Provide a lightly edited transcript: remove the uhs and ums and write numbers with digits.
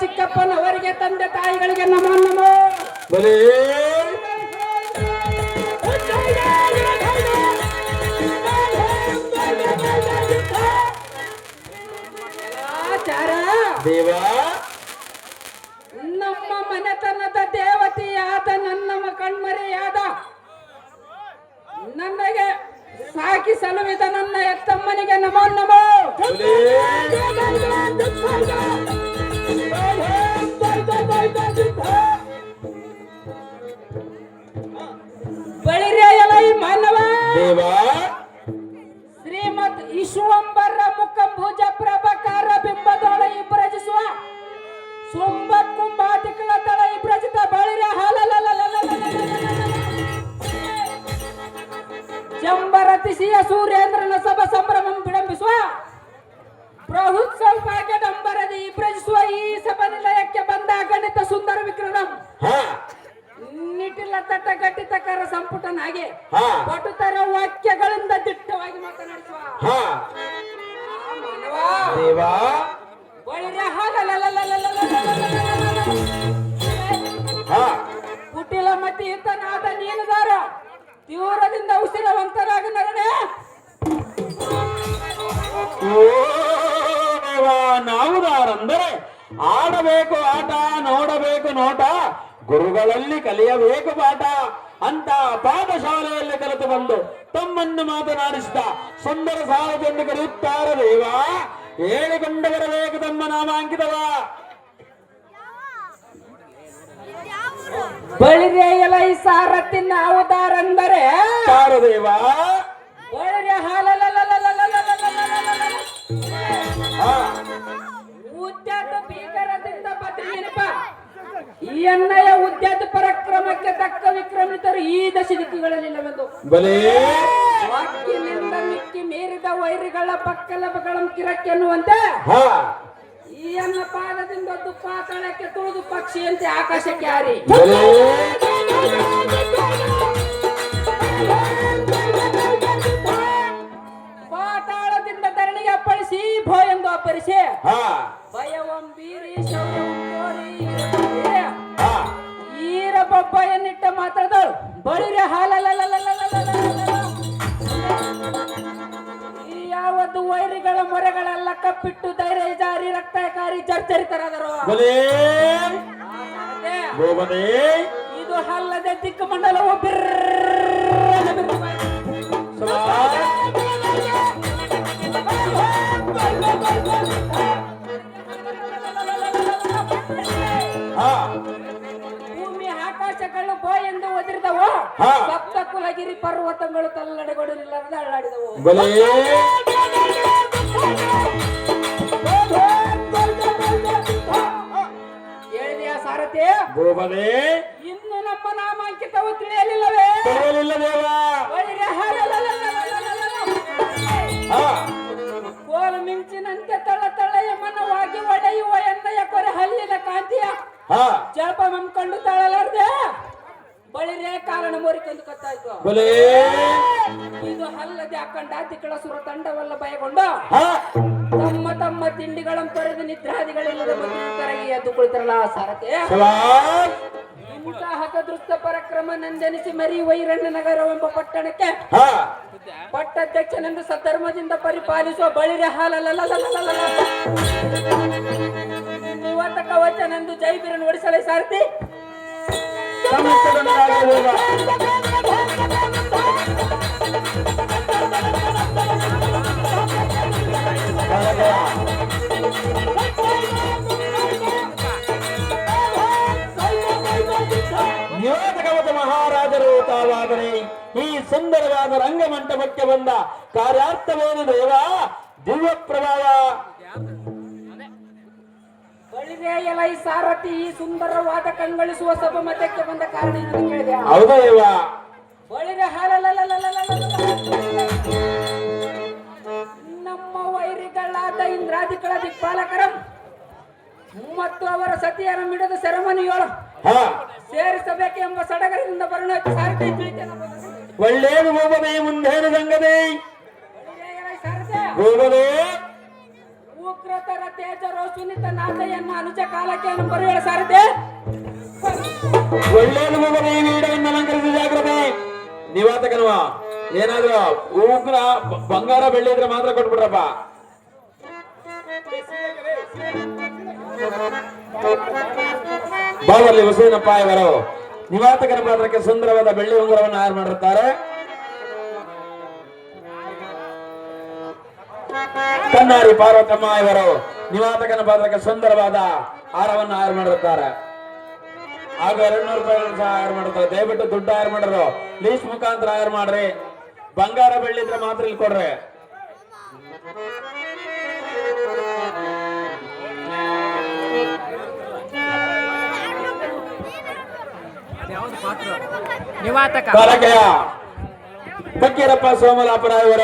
ಚಿಕ್ಕಪ್ಪನವರಿಗೆ ತಂದೆ ತಾಯಿಗಳಿಗೆ ನಮೋ ನಮೋ. ಬಲೇ ದೇವ ನಮ್ಮ ಮನೆತನದ ದೇವತೆಯಾದ ನನ್ನ ಕಣ್ಮರೆಯಾದ ನನಗೆ ಸಾಕಿ ಸಲುವಿದ ನನ್ನ ಎತ್ತಮ್ಮನಿಗೆ ನಮೋ ನಮೋ. ಬಳಿರೆ ಎಲೈ ಮಾನವ ದೇವ ಶ್ರೀಮತ್ ವಿಶ್ವಂಬರ ಮುಖ ಭುಜ ಪ್ರಭಕಾರ ಬಿಂಬದೊಳ ಇಬ್ರಜಿಸುವ ಸುಂಬ ಕುಂಭಾತಿಕಳ ತಳ ಇಬ್ರಜಿತ ಬಳಿರೆ ಜಂಬರತಿಸಿಯ ಸೂರ್ಯೇಂದ್ರನ ಸಭ ಸಂಭ್ರಮಂ ವಿಡಂಬಿಸುವ ಬೃಹುತ್ಸವ ಭಾಗ್ಯದಂಬರದಿ ಇಬ್ರಜಿಸುವ ಈ ಸಭಾ ನಿಲಯಕ್ಕೆ ಬಂದ ಗಣಿತ ಸುಂದರ ವಿಕ್ರಮಂ ನಿಟಿಲ ತಟ ಗಟ್ಟಿತಕರ ಸಂಪುಟನಾಗಿ ಪಟುತರ ವಾಕ್ಯಗಳಿಂದ ದಿಟ್ಟವಾಗಿ ಮಾತನಾಡಿಸುವ ದೇವ ಕುಟಿಲ ಮತಿ ಈತನಾದ ನೀನುದಾರ ತೀವ್ರದಿಂದ ಉಸಿರವಂತರಾಗ ನರನೆ. ನಾವುದಾರಂದರೆ ಆಡಬೇಕು ಆಟ, ನೋಡಬೇಕು ನೋಟ, ಗುರುಗಳಲ್ಲಿ ಕಲಿಯಬೇಕು ಪಾಠ ಅಂತ ಪಾಠಶಾಲೆಯಲ್ಲಿ ಕಲಿತು ಬಂದು ತಮ್ಮನ್ನು ಮಾತನಾಡಿಸಿದ ಸುಂದರ ಸಾರಥಿಯನ್ನು ಕರೆಯುತ್ತಾರ ದೇವ. ಹೇಳಿಕೊಂಡು ಬರಬೇಕು ತಮ್ಮ ನಾಮಾಂಕಿತವ. ಬಳಿರೆ ಎಲೈ ಸಾರಥಿನ ಅವತಾರಂದರೆ ದೇವ ಬಳಿರೆ ಉದ್ಯಾತ ಭೀಕರದಿಂದ ಬದ್ರಿಯನಪ್ಪ. ಈ ಅಣ್ಣಯ ಉದ್ಯಾತ ಪರಾಕ್ರಮಕ್ಕೆ ತಕ್ಕ ವಿಕ್ರಮಿತರು ಈ ದಶ ದಿಕ್ಕುಗಳಲ್ಲಿಲ್ಲವೆಂದು ಬಲೇ ವಾಕ್ಯನಿಂದ ಮಿಕ್ಕಿ ಮೀರಿದ ವೈರಿಗಳ ಪಕ್ಕಲಬಗಳ ಕಿರಕ್ಕೆನ್ನುವಂತೆ ಈ ಅನ್ನ ಪಾದದಿಂದ ಪಾತಾಳಕ್ಕೆ ತುಳಿದು ಪಕ್ಷಿಯಂತೆ ಆಕಾಶಕ್ಕೆ ಹಾರಿ ಪಾತಾಳದಿಂದ ಧರಣಿಗೆ ಅಪ್ಪಳಿಸಿ ಭೋ ಎಂದು ಅಪ್ಪರಿಸಿ ಭಯವಂ ಬೀರಿ ಶೌರ್ಯವಂ ತೋರಿ ಈರಬೊಬ್ಬ ಎನ್ನಿಟ್ಟ ಮಾತಾಡಿದಳು ಬಳಿರೆ ಯಾವತ್ತು ವೈರಿಗಳ ಮೊರೆಗಳೆಲ್ಲ ಕಪ್ಪಿಟ್ಟು ಧೈರ್ಯ ಜಾರಿ ರಕ್ತಕಾರಿ ಜರ್ಜರಿತರಾದರು. ಇದು ಅಲ್ಲದೆ ದಿಕ್ಕಮಂಡಲವು ಭೂಮಿ ಆಕಾಶಗಳು ಬೋ ಎಂದು ಒದರಿದವು. ಸಪ್ತ ಕುಲಗಿರಿ ಪರ್ವತಗಳು ತಲ್ಲಡೆಗೊಡಲಿಲ್ಲದ ಅಳ್ಳಾಡಿದವು. ಹೇಳಿದೆಯಾ ಸಾರಥಿ? ಇನ್ನು ನಮ್ಮ ನಾಮಾಂಕಿತವು ತಿಳಿಯಲಿಲ್ಲವೇ? ಕೋಲು ಮಿಂಚಿನಂತೆ ತಳ ತಳೆಯ ಮನವಾಗಿ ಒಡೆಯುವ ಎಣ್ಣೆಯ ಕೊರೆ ಹಲ್ಲಿನ ಕಾಂತಿಯ ಜಳಪ ಮಂಕೊಂಡು ತಳಲಾರ್ದೆ ಬಳಿರೆ ಕಾರಣ ಮೋರಿಕೊಂಡು ಕತ್ತಾಯ್ತು. ಇದು ಅಲ್ಲದೆ ಅಖಂಡಾತಿಗಳ ಸುರ ತಂಡವಲ್ಲ ಭಯಗೊಂಡು ತಮ್ಮ ತಮ್ಮ ತಿಂಡಿಗಳನ್ನು ತೊರೆದು ನಿದ್ರಾದಿಗಳಿಲ್ಲದ ಕರಗಿ ಎದ್ದು ಕುಳಿತರಲ್ಲ ಸಾರಥಿ. ಇಂತಹ ಹತದೃಷ್ಟ ಪರಾಕ್ರಮ ನಂದನಿಸಿ ಮರಿ ವೈರಣ್ಯ ನಗರವೆಂಬ ಪಟ್ಟಣಕ್ಕೆ ಪಟ್ಟಾಧ್ಯಕ್ಷನೆಂದು ಸಧರ್ಮದಿಂದ ಪರಿಪಾಲಿಸುವ ಬಳಿರೆ ನಿವತ ಕವಚನೆಂದು ಜೈಬೀರನ್ನು ಓಡಿಸಲೇ ಸಾರಥಿ. ಮಹಾರಾಜರು ತಾವಾದರೆ ಈ ಸುಂದರವಾದ ರಂಗಮಂಟಪಕ್ಕೆ ಬಂದ ಕಾರ್ಯಾರ್ಥವೇನು ದೇವ? ದಿವ್ಯ ಪ್ರಭಾವ. ಬಳಿರೆ ಎಲೈ ಸಾರಥಿ ಈ ಸುಂದರವಾದ ಕಂಗಳಿಸುವ ಸಭಾ ಮಧ್ಯಕ್ಕೆ ಬಂದ ಕಾರಣ ಕೇಳಿದೆ. ಹೌದಾ ದೇವ? ಬಳಿರೆ ನಮ್ಮ ವೈರಿಗಳಾದ ಇಂದ್ರಾದಿಗಳ ದಿಕ್ಪಾಲಕರಂ ಮತ್ತು ಅವರ ಸತಿಯರ ಮಿಡದ ಸೆರೆಮನಿಯೋಳು ಸೇರಿಸಬೇಕೆಂಬ ಸಡಗರದಿಂದ ಬರೋಣ ಸಾರಥಿ ತಿಳಿತೇನೆ. ಒಳ್ಳೇದು ಹೋಗದೆ ಮುಂದೇನು ಸಂಗದೆ ಹೋಗದೆ ಉಗ್ರತರ ತೇಜರೋ ಸುನಿತ ನಾಥಯ್ಯನ ಅನುಜ ಕಾಲಕ್ಕೆ ನಂಬರ್ 7 ಸಾರದೆ ಒಳ್ಳೇದು ಮಗನೇ ಈ ವೀಡವನ್ನು ಅಲಂಕರಿಸಿ ಜಾಗ್ರತೆ. ನಿವಾತಕನವ ಏನಾದ್ರು ಉಗ್ರ ಬಂಗಾರ ಬೆಳ್ಳಿ ಇದ್ರೆ ಮಾತ್ರ ಕೊಟ್ಬಿಡ್ರಪ್ಪ. ಬಾವಲ್ಲಿ ಹುಸೇನಪ್ಪ ಇವರು ನಿವಾತಕನ ಪಾತ್ರಕ್ಕೆ ಸುಂದರವಾದ ಬೆಳ್ಳಿ ಉಂಗುರವನ್ನು ತಯಾರು ಮಾಡಿರುತ್ತಾರೆ. ಕನ್ನಾರಿ ಪಾರ್ವತಮ್ಮ ಇವರು ನಿವಾತಕನ ಪಾತ್ರಕ್ಕೆ ಸುಂದರವಾದ ಹಾರವನ್ನು ತಯಾರು ಮಾಡಿರುತ್ತಾರೆ. ಹಾಗೂ 200 ರೂಪಾಯಿಗಳನ್ನು ಸಹ ತಯಾರು ಮಾಡುತ್ತಾರೆ. ದಯವಿಟ್ಟು ದುಡ್ಡು ತಯಾರು ಮಾಡ್ರು, ಲೀಸ್ಟ್ ಮುಖಾಂತರ ತಯಾರು ಮಾಡ್ರಿ. ಬಂಗಾರ ಬೆಳ್ಳಿ ಇದ್ರೆ ಮಾತ್ರ ಇಲ್ಲಿ ಕೊಡ್ರಿ. ನಿವಾತಕ ಕಾಲಕೆಯ ಫಕ್ಕೀರಪ್ಪ ಸೋಮಲಾಪುರ ಇವರು